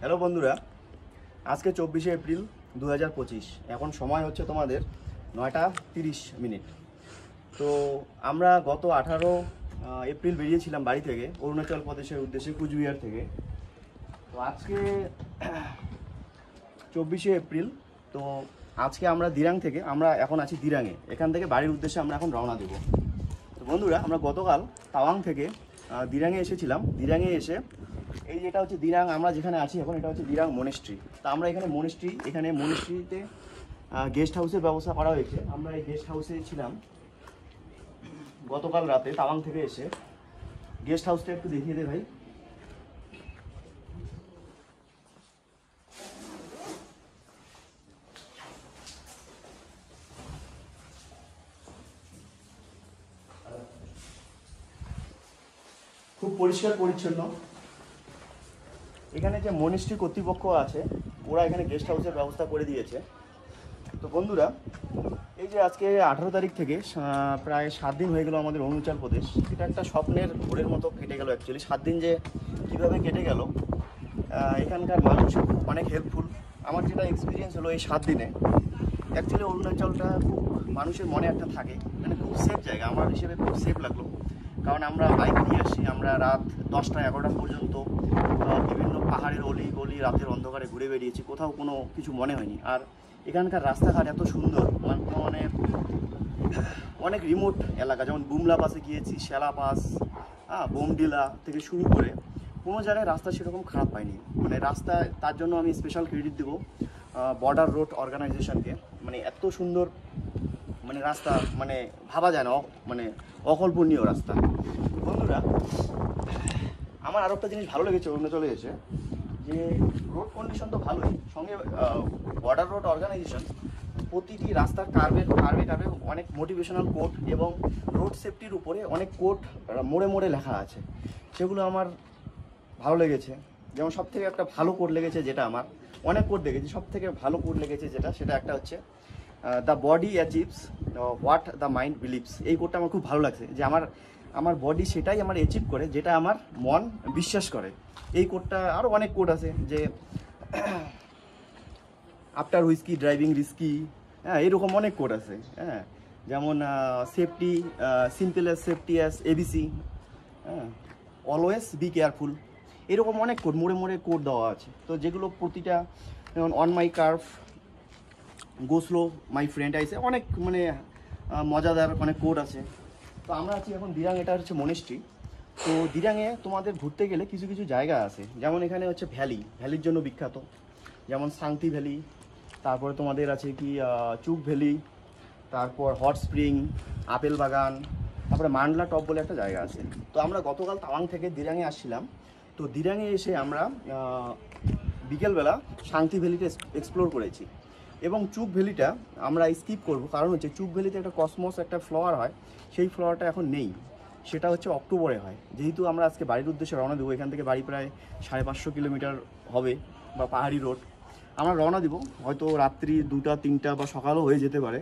Hello বন্ধুরা, আজকে 24শে April 2025। এখন সময় হচ্ছে তোমাদের 9টা 30 মিনিট। তো আমরা গত 18 এপ্রিল বেরিয়েছিলাম বাড়ি থেকে অরুণাচল প্রদেশের উদ্দেশ্যে কুচবিহার থেকে। তো আজকে 24শে এপ্রিল। তো আজকে আমরা দিরাং থেকে, আমরা এখন আছি দিরাঙে, এখান থেকে বাড়ির উদ্দেশ্যে আমরা এখন রওনা দেব। তো বন্ধুরা, আমরা গতকাল তাওয়াং থেকে দিরাঙে এসেছিলাম। দিরাঙে এসে এই যেটা হচ্ছে দিরাং, আমরা যেখানে আছি এখন, এটা হচ্ছে দিরাং মনেস্ট্রি। তো আমরা এখানে মনেস্ট্রিতে গেস্ট হাউসের ব্যবস্থা করা হয়েছে। আমরা এই গেস্ট হাউসে ছিলাম গতকাল রাতে তাওয়াং থেকে এসে। গেস্ট হাউসটা একটু দেখিয়ে দে ভাই। খুব পরিষ্কার পরিচ্ছন্ন। এখানে যে মনিস্ট্রি কর্তৃপক্ষ আছে, ওরা এখানে গেস্ট হাউসের ব্যবস্থা করে দিয়েছে। তো বন্ধুরা, এই যে আজকে 18 তারিখ থেকে প্রায় 7 দিন হয়ে গেল আমাদের অরুণাচল প্রদেশ। এটা একটা স্বপ্নের ভোরের মতো কেটে গেল। অ্যাকচুয়ালি 7 দিন যে কীভাবে কেটে গেল, এখানকার মানুষ অনেক হেল্পফুল। আমার যেটা এক্সপিরিয়েন্স হলো এই 7 দিনে, অ্যাকচুয়ালি অরুণাচলটা খুব মানুষের মনে একটা থাকে, মানে খুব সেফ জায়গা। আমার হিসেবে খুব সেফ লাগলো, কারণ আমরা বাইক নিয়ে আসি। আমরা রাত 10টা-11টা পর্যন্ত বিভিন্ন পাহাড়ের অলি গলি রাতের অন্ধকারে ঘুরে বেরিয়েছি, কোথাও কোনো কিছু মনে হয়নি। আর এখানকার রাস্তাঘাট এত সুন্দর, মানে অনেক রিমোট এলাকা, যেমন বুমলা পাসে গিয়েছি, শ্যালা পাস, বোমডিলা থেকে শুরু করে কোনো জায়গায় রাস্তা সেরকম খারাপ পাইনি। মানে রাস্তা, তার জন্য আমি স্পেশাল ক্রেডিট দেবো বর্ডার রোড অর্গানাইজেশনকে। মানে এত সুন্দর মানে রাস্তা, মানে ভাবা যায় না, মানে অকল্পনীয় রাস্তা। বন্ধুরা, আমার আরও একটা জিনিস ভালো লেগেছে অরুণাচলে এসে, যে রোড কন্ডিশন তো ভালোই, সঙ্গে বর্ডার রোড অর্গানাইজেশন প্রতিটি রাস্তার কার্ভে অনেক মোটিভেশনাল কোট এবং রোড সেফটির উপরে অনেক কোট মোড়ে মোড়ে লেখা আছে। সেগুলো আমার ভালো লেগেছে। যেমন সবথেকে একটা ভালো কোট লেগেছে, যেটা আমার, অনেক কোট দেখেছি, সবথেকে ভালো কোট লেগেছে সেটা একটা হচ্ছে the body অ্যাচিভস what the mind believes. এই কোটটা আমার খুব ভালো লাগছে, যে আমার বডি সেটাই আমার অ্যাচিভ করে যেটা আমার মন বিশ্বাস করে। এই কোটটা, আরও অনেক কোট আছে, যে আফটার হুইস্কি ড্রাইভিং রিস্কি, এরকম অনেক কোট আছে। যেমন safety simple as safety as ABC, always be careful, এরকম অনেক কোট মোড়ে মোড়ে কোট দেওয়া আছে। তো যেগুলো প্রতিটা, যেমন on my curve, go slow my friend আইসে, অনেক মানে মজাদার অনেক কোট আছে। তো আমরা আছি এখন দিরাং, এটা হচ্ছে মনেস্ট্রি। তো দিরাঙে তোমাদের ঘুরতে গেলে কিছু কিছু জায়গা আছে, যেমন এখানে হচ্ছে ভ্যালির জন্য বিখ্যাত, যেমন সাংতি ভ্যালি, তারপরে তোমাদের আছে কি চুক ভ্যালি, তারপর হট স্প্রিং, আপেল বাগান, তারপরে মান্ডলা টপ বলে একটা জায়গা আছে। তো আমরা গতকাল তাওয়াং থেকে দিরাঙে আসছিলাম। তো দিরাঙে এসে আমরা বিকেলবেলা শান্তি ভ্যালিটা এক্সপ্লোর করেছি, এবং চুক ভ্যালিটা আমরা স্কিপ করব, কারণ হচ্ছে চুক ভ্যালিতে একটা কসমস একটা ফ্লাওয়ার হয়, সেই ফ্লাওয়ারটা এখন নেই, সেটা হচ্ছে অক্টোবরে হয়। যেহেতু আমরা আজকে বাড়ির উদ্দেশ্যে রওনা দেবো, এখান থেকে বাড়ি প্রায় 550 কিলোমিটার হবে, বা পাহাড়ি রোড, আমরা রওনা দিব। হয়তো রাত্রি 2টা-3টা বা সকালও হয়ে যেতে পারে।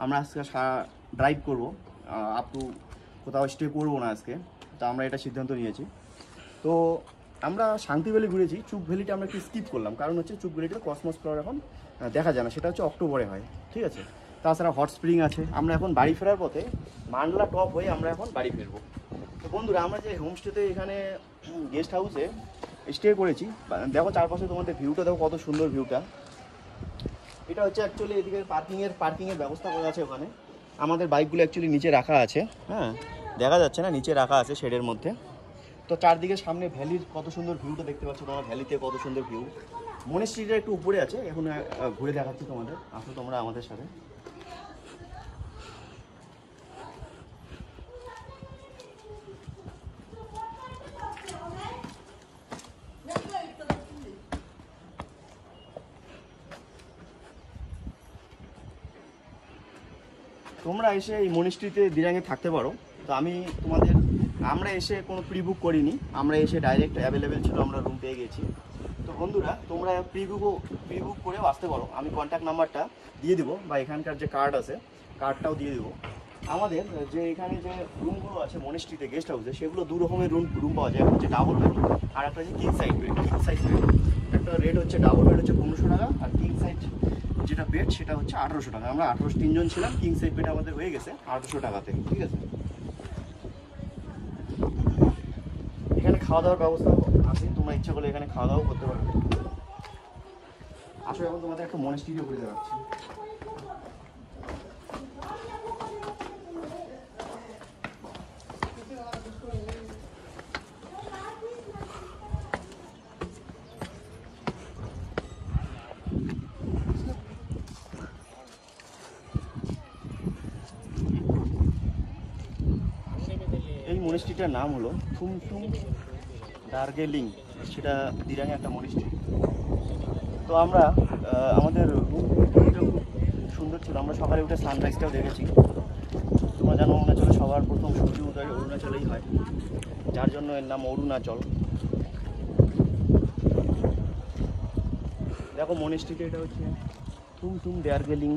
আমরা আজকে ড্রাইভ করবো, আপ টু কোথাও স্টে করবো না আজকে। তা আমরা এটা সিদ্ধান্ত নিয়েছি। তো আমরা শান্তি ভ্যালি ঘুরেছি, চুক ভ্যালিটা আমরা একটু স্কিপ করলাম, কারণ হচ্ছে চুক ভ্যালিটা কসমস ফ্লাওয়ার এখন দেখা যায় না, সেটা হচ্ছে অক্টোবরে হয়, ঠিক আছে। তাছাড়া হট স্প্রিং আছে। আমরা এখন বাড়ি ফেরার পথে মান্ডলা টপ হয়ে আমরা এখন বাড়ি ফিরবো। তো বন্ধুরা, আমরা যে হোমস্টেতে এখানে গেস্ট হাউসে স্টে করেছি, দেখো চারপাশে তোমাদের ভিউটা দেখো, কত সুন্দর ভিউটা। এটা হচ্ছে অ্যাকচুয়ালি এদিকে পার্কিংয়ের ব্যবস্থা করা আছে ওখানে। আমাদের বাইকগুলো অ্যাকচুয়ালি নিচে রাখা আছে, দেখা যাচ্ছে না, নিচে রাখা আছে শেডের মধ্যে। তো চারদিকে সামনে ভ্যালির কত সুন্দর ভিউটা দেখতে পাচ্ছ তোমরা, ভ্যালিতে কত সুন্দর ভিউ। মনেস্ট্রিটা একটু উপরে আছে, এখন ঘুরে দেখাচ্ছি তোমাদের, আসো তোমরা আমাদের সাথে। তোমরা এসে এই মনেস্ট্রিতে দিরাঙে থাকতে পারো। তো আমরা এসে কোনো প্রি বুক করিনি, আমরা এসে ডাইরেক্ট অ্যাভেলেবেল ছিল, আমরা রুম পেয়ে গেছি। তো বন্ধুরা, তোমরা প্রি বুক করেও আসতে পারো। আমি কন্ট্যাক্ট নাম্বারটা দিয়ে দিব, বা এখানকার যে কার্ড আছে কার্ডটাও দিয়ে দেবো। আমাদের যে এখানে যে রুমগুলো আছে মনেস্ট্রিতে গেস্ট হাউসে, সেগুলো দু রকমের রুম পাওয়া যায়। একটা হচ্ছে ডাবল বেড, আর একটা হচ্ছে কিং সাইজ বেড। একটা রেট হচ্ছে ডাবল বেড হচ্ছে 1500 টাকা, আর কিং সাইজ যেটা বেড সেটা হচ্ছে 1800 টাকা। আমরা 18 3 জন ছিলাম, কিং সাইজ বেড আমাদের হয়ে গেছে 1800 টাকাতে, ঠিক আছে। এখানে খাওয়া দাওয়ার ব্যবস্থা আছে, তোমরা ইচ্ছা করলে এখানে খাওয়া দাওয়াও করতে পারবে। আসলে এখন তোমাদের একটা মনেস্ট্রিও করে দেখাচ্ছি। এই মনেস্ট্রিটার নাম হলো থুমথুম দার্জিলিং, সেটা দিরাঙে একটা মনেস্ট্রি। তো আমরা আমাদের রুম থেকে খুব সুন্দর ছিল, আমরা সকালে উঠে সানরাইজটাও দেখেছি। তোমরা জানো অরুণাচলে সবার প্রথম সূর্য উদয় অরুণাচলেই হয়, যার জন্য এর নাম অরুণাচল। দেখো মনেস্ট্রিটা, এটা হচ্ছে থুমথুম দার্জিলিং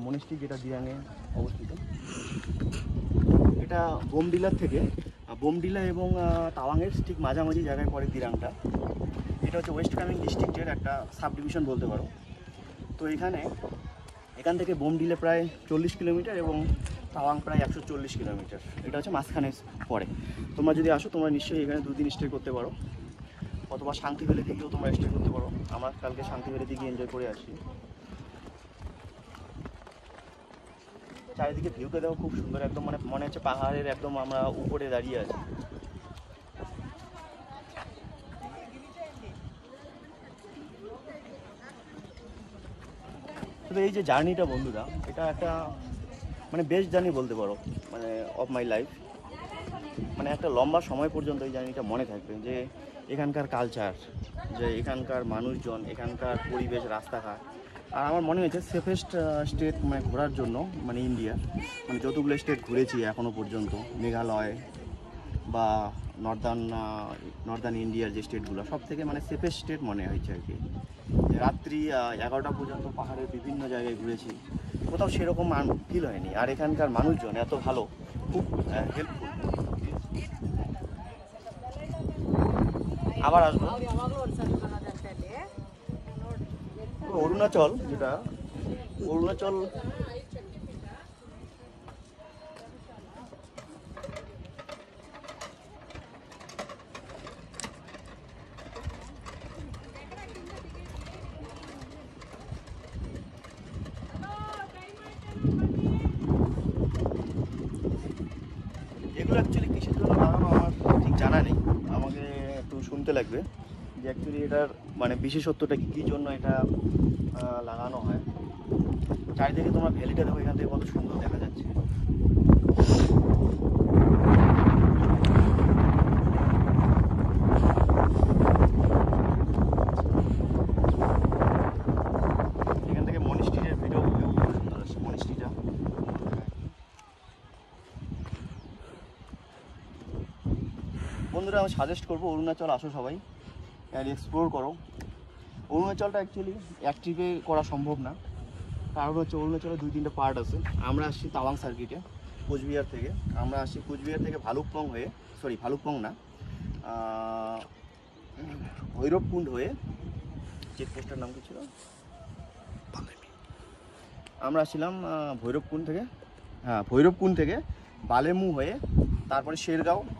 মনেস্ট্রি, যেটা দিরাঙে অবস্থিত। এটা বোমডিলার থেকে, বোমডিলা এবং তাওয়াংয়ের ঠিক মাঝামাঝি জায়গায় পড়ে দিরাংটা। এটা হচ্ছে ওয়েস্ট কামেং ডিস্ট্রিক্টের একটা সাব ডিভিশন বলতে পারো। তো এখান থেকে বোমডিলে প্রায় 40 কিলোমিটার এবং তাওয়াং প্রায় 140 কিলোমিটার। এটা হচ্ছে মাঝখানে পড়ে। তোমরা যদি আসো তোমরা নিশ্চয়ই এখানে 2 দিন স্টে করতে পারো, অথবা শান্তি ভ্যালি থেকেও তোমরা স্টে করতে পারো। আমরা কালকে শান্তি ভ্যালি থেকে এনজয় করে আসি। চারিদিকে ভিউটা দেখো খুব সুন্দর, একদম মানে মনে হচ্ছে পাহাড়ের একদম আমরা উপরে দাঁড়িয়ে আছি। তবে এই যে জার্নিটা বন্ধুরা, এটা একটা মানে বেস্ট জার্নি বলতে পারো, মানে অফ মাই লাইফ। মানে একটা লম্বা সময় পর্যন্ত এই জার্নিটা মনে থাকবে, যে এখানকার কালচার, যে এখানকার মানুষজন, এখানকার পরিবেশ, রাস্তাঘাট। আর আমার মনে হয়েছে সেফেস্ট স্টেট মানে ঘোরার জন্য, মানে ইন্ডিয়া, মানে যতগুলো স্টেট ঘুরেছি এখনও পর্যন্ত, মেঘালয় বা নর্দার্ন ইন্ডিয়ার যে স্টেটগুলো, সব থেকে মানে সেফেস্ট স্টেট মনে হয়েছে আর কি। রাত্রি 11টা পর্যন্ত পাহাড়ের বিভিন্ন জায়গায় ঘুরেছি, কোথাও সেরকম ফিল হয়নি। আর এখানকার মানুষজন এত ভালো, খুব হেল্পফুল। আবার আসবো। অরুণাচল, যেটা অরুণাচল এগুলো অ্যাকচুয়ালি কিসের জন্য লাগানো আমার ঠিক জানা নেই, আমাকে একটু শুনতে লাগবে যে অ্যাকচুয়ালি এটার মানে বিশেষত্বটা কী জন্য এটা লাগানো হয়। চারিদিকে তোমরা ভ্যালিটা দেখো, এখান থেকে কত সুন্দর দেখা যাচ্ছে। এখান থেকে মনিস্ট্রির ভিডিও খুব সুন্দর আসছে, মনিস্ট্রিটা। বন্ধুরা আমি সাজেস্ট করবো অরুণাচল আসো সবাই, আর এক্সপ্লোর করো। অরুণাচলটা অ্যাকচুয়ালি এক ট্রিপে করা সম্ভব না, কারণ হচ্ছে অরুণাচলে 2-3টা পার্ট আছে। আমরা আসছি তাওয়াং সার্কিটে কোচবিহার থেকে, আমরা আসছি কোচবিহার থেকে ভালুকপং হয়ে, ভালুকপং না, ভৈরবকুণ্ড হয়ে, চেকপোস্টের নাম কি ছিল, আমরা আসছিলাম ভৈরবকুণ্ড থেকে, ভৈরবকুণ্ড থেকে বালেমু হয়ে, তারপরে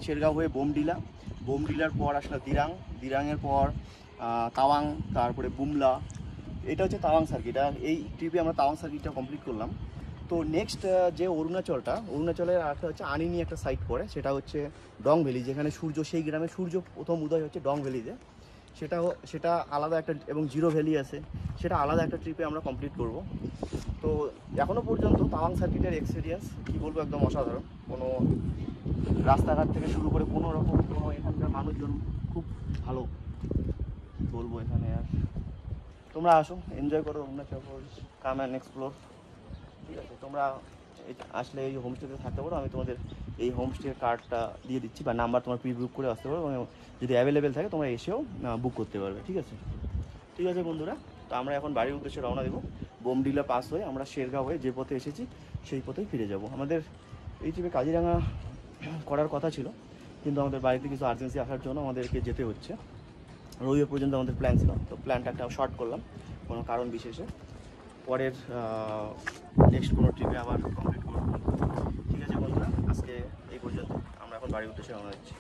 শেরগাঁও হয়ে বোমডিলার পর আসলো দিরাঙের পর তাওয়াং, তারপরে বুমলা। এটা হচ্ছে তাওয়াং সার্কিট। আর এই ট্রিপে আমরা তাওয়াং সার্কিটটা কমপ্লিট করলাম। তো নেক্সট যে অরুণাচলের একটা হচ্ছে আনিনি একটা সাইট পড়ে, সেটা হচ্ছে ডং ভ্যালি, যেখানে সেই গ্রামে সূর্য প্রথম উদয় হচ্ছে ডং ভ্যালিতে। সেটা আলাদা একটা, এবং জিরো ভ্যালি আছে, সেটা আলাদা একটা ট্রিপে আমরা কমপ্লিট করব। তো এখনও পর্যন্ত তাওয়াং সার্কিটের এক্সপিরিয়েন্স কী বলবো, একদম অসাধারণ। কোনো রাস্তাঘাট থেকে শুরু করে কোনো এখানকার মানুষজন খুব ভালো, কী বলবো এখানে। আর তোমরা আসো, এনজয় করো অরুণাচল, কাম অ্যান্ড এক্সপ্লোর, ঠিক আছে। তোমরা আসলে এই হোমস্টেতে থাকতে পারো, আমি তোমাদের এই হোমস্টের কার্ডটা দিয়ে দিচ্ছি, বা নাম্বার তোমার প্রি বুক করে আসতে পারো, এবং যদি অ্যাভেলেবেল থাকে তোমরা এসেও বুক করতে পারবে, ঠিক আছে। ঠিক আছে বন্ধুরা, তো আমরা এখন বাড়ির উদ্দেশ্যে রওনা দেবো। বোমডিলা পাস হয়ে আমরা শেরগাঁও হয়ে যে পথে এসেছি সেই পথেই ফিরে যাব। আমাদের এই ট্রিপে কাজিরাঙা করার কথা ছিল, কিন্তু আমাদের বাড়িতে কিছু আর্জেন্সি আসার জন্য আমাদেরকে যেতে হচ্ছে। রবিবার পর্যন্ত আমাদের প্ল্যান ছিল, তো প্ল্যানটা একটা শর্ট করলাম কোনো কারণ বিশেষে। পরের নেক্সট কোনো ট্রিপে আবার কমপ্লিট করবো। ঠিক আছে বন্ধুরা, আজকে এই পর্যন্ত। আমরা এখন বাড়ির উদ্দেশ্যে রওনা দিচ্ছি।